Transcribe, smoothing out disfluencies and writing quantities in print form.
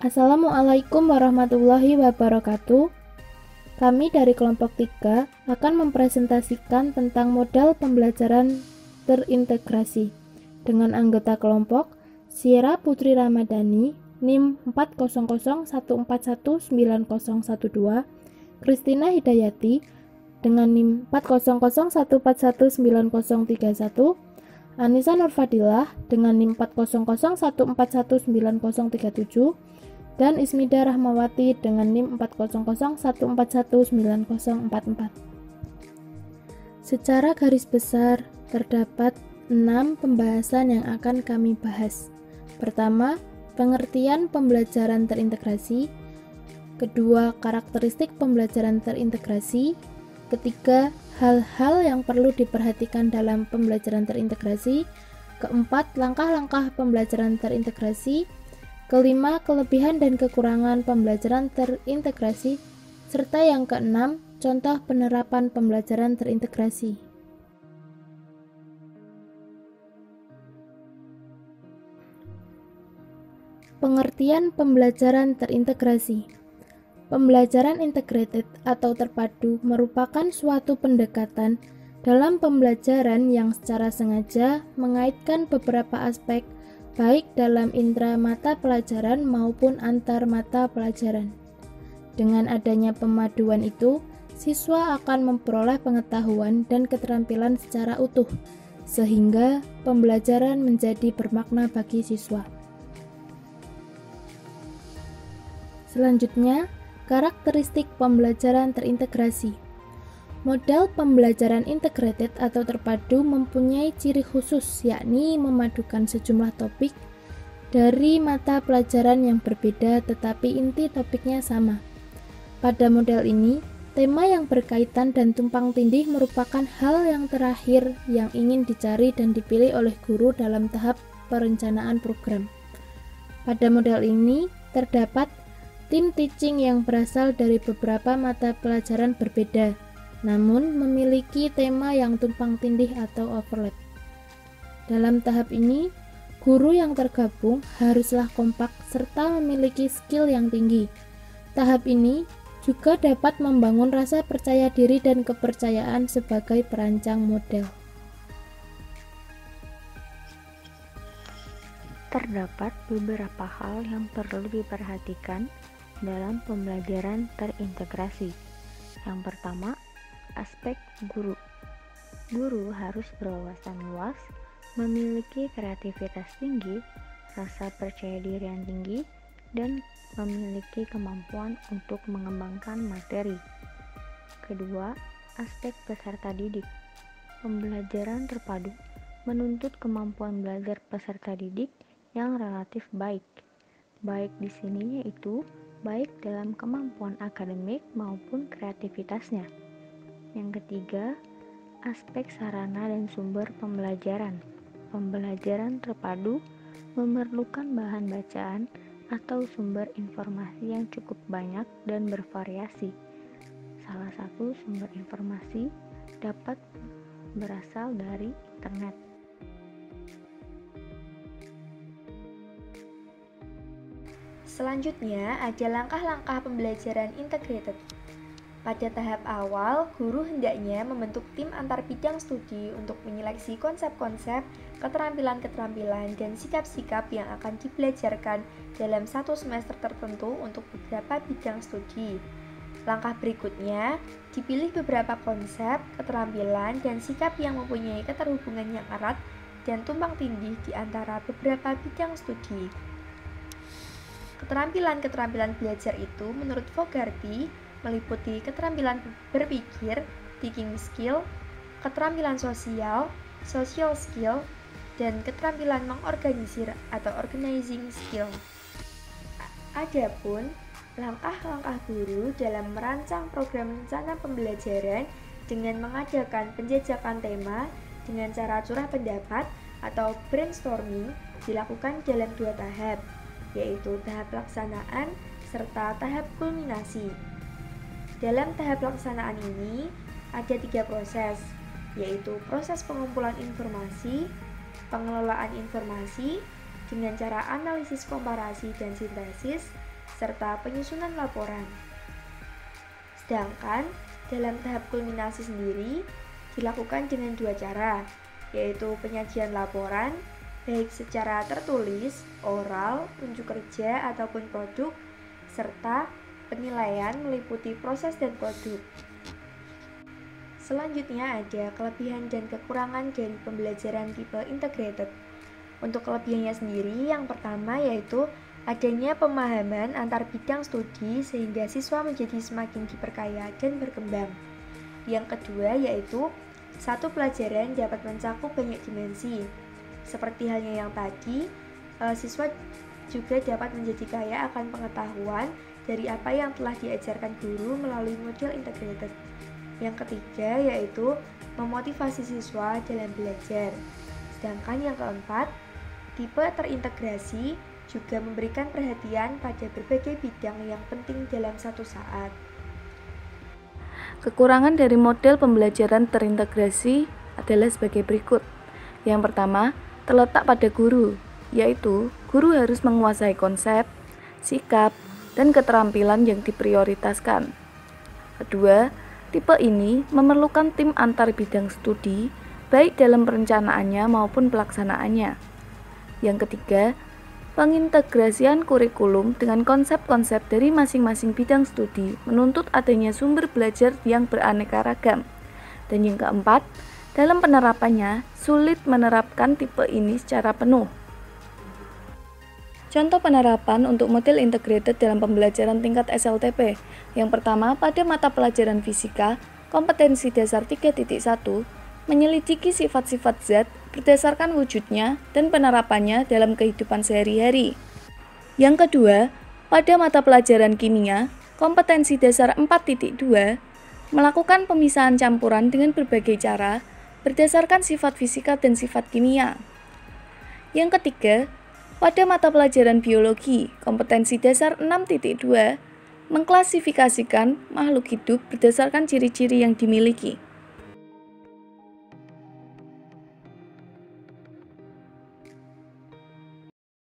Assalamualaikum warahmatullahi wabarakatuh. Kami dari kelompok 3 akan mempresentasikan tentang model pembelajaran terintegrasi dengan anggota kelompok Syira Putri Ramadhani, NIM 400141912, Kristina Hidayati dengan NIM 40014193031, Anissa Nurfadilah dengan NIM 40014193037, dan Ismida Rahmawati dengan NIM 40014190044. Secara garis besar, terdapat 6 pembahasan yang akan kami bahas. Pertama, pengertian pembelajaran terintegrasi. Kedua, karakteristik pembelajaran terintegrasi. Ketiga, hal-hal yang perlu diperhatikan dalam pembelajaran terintegrasi. Keempat, langkah-langkah pembelajaran terintegrasi. Kelima, kelebihan dan kekurangan pembelajaran terintegrasi, serta yang keenam, contoh penerapan pembelajaran terintegrasi. Pengertian pembelajaran terintegrasi. Pembelajaran integrated atau terpadu merupakan suatu pendekatan dalam pembelajaran yang secara sengaja mengaitkan beberapa aspek baik dalam intra mata pelajaran maupun antar mata pelajaran. Dengan adanya pemaduan itu, siswa akan memperoleh pengetahuan dan keterampilan secara utuh, sehingga pembelajaran menjadi bermakna bagi siswa. Selanjutnya, karakteristik pembelajaran terintegrasi. Model pembelajaran integrated atau terpadu mempunyai ciri khusus, yakni memadukan sejumlah topik dari mata pelajaran yang berbeda tetapi inti topiknya sama. Pada model ini, tema yang berkaitan dan tumpang tindih merupakan hal yang terakhir yang ingin dicari dan dipilih oleh guru dalam tahap perencanaan program. Pada model ini, terdapat tim teaching yang berasal dari beberapa mata pelajaran berbeda, namun memiliki tema yang tumpang tindih atau overlap. Dalam tahap ini, guru yang tergabung haruslah kompak serta memiliki skill yang tinggi. Tahap ini juga dapat membangun rasa percaya diri dan kepercayaan sebagai perancang model. Terdapat beberapa hal yang perlu diperhatikan dalam pembelajaran terintegrasi. Yang pertama, aspek guru. Guru harus berwawasan luas, memiliki kreativitas tinggi, rasa percaya diri yang tinggi, dan memiliki kemampuan untuk mengembangkan materi. Kedua, aspek peserta didik. Pembelajaran terpadu menuntut kemampuan belajar peserta didik yang relatif baik. Baik di sini yaitu baik dalam kemampuan akademik maupun kreativitasnya. Yang ketiga, aspek sarana dan sumber pembelajaran. Pembelajaran terpadu memerlukan bahan bacaan atau sumber informasi yang cukup banyak dan bervariasi. Salah satu sumber informasi dapat berasal dari internet. Selanjutnya, ada langkah-langkah pembelajaran integrated. Pada tahap awal, guru hendaknya membentuk tim antar bidang studi untuk menyeleksi konsep-konsep, keterampilan-keterampilan, dan sikap-sikap yang akan dibelajarkan dalam satu semester tertentu untuk beberapa bidang studi. Langkah berikutnya, dipilih beberapa konsep, keterampilan, dan sikap yang mempunyai keterhubungan yang erat dan tumpang tindih di antara beberapa bidang studi. Keterampilan-keterampilan belajar itu menurut Fogarty meliputi keterampilan berpikir, thinking skill, keterampilan sosial, social skill, dan keterampilan mengorganisir atau organizing skill. Adapun langkah-langkah guru dalam merancang program rencana pembelajaran dengan mengadakan penjajakan tema dengan cara curah pendapat atau brainstorming dilakukan dalam 2 tahap, yaitu tahap pelaksanaan serta tahap kulminasi. Dalam tahap pelaksanaan ini, ada 3 proses, yaitu proses pengumpulan informasi, pengelolaan informasi dengan cara analisis komparasi dan sintesis, serta penyusunan laporan. Sedangkan dalam tahap kulminasi sendiri dilakukan dengan dua cara, yaitu penyajian laporan, baik secara tertulis, oral, unjuk kerja, ataupun produk, serta penilaian meliputi proses dan produk. Selanjutnya ada kelebihan dan kekurangan dari pembelajaran tipe integrated. Untuk kelebihannya sendiri, yang pertama yaitu adanya pemahaman antar bidang studi sehingga siswa menjadi semakin diperkaya dan berkembang. Yang kedua yaitu satu pelajaran dapat mencakup banyak dimensi. Seperti halnya yang tadi, siswa juga dapat menjadi kaya akan pengetahuan dari apa yang telah diajarkan guru melalui model integrated. Yang ketiga yaitu memotivasi siswa dalam belajar. Sedangkan yang keempat, tipe terintegrasi juga memberikan perhatian pada berbagai bidang yang penting dalam satu saat. Kekurangan dari model pembelajaran terintegrasi adalah sebagai berikut. Yang pertama, terletak pada guru, yaitu guru harus menguasai konsep, sikap, dan keterampilan yang diprioritaskan. Kedua, tipe ini memerlukan tim antar bidang studi, baik dalam perencanaannya maupun pelaksanaannya. Yang ketiga, pengintegrasian kurikulum dengan konsep-konsep dari masing-masing bidang studi menuntut adanya sumber belajar yang beraneka ragam. Dan yang keempat, dalam penerapannya sulit menerapkan tipe ini secara penuh. Contoh penerapan untuk model integrated dalam pembelajaran tingkat SLTP. Yang pertama, pada mata pelajaran fisika, kompetensi dasar 3.1, menyelidiki sifat-sifat zat berdasarkan wujudnya dan penerapannya dalam kehidupan sehari-hari. Yang kedua, pada mata pelajaran kimia, kompetensi dasar 4.2, melakukan pemisahan campuran dengan berbagai cara berdasarkan sifat fisika dan sifat kimia. Yang ketiga, pada mata pelajaran biologi, kompetensi dasar 6.2, mengklasifikasikan makhluk hidup berdasarkan ciri-ciri yang dimiliki.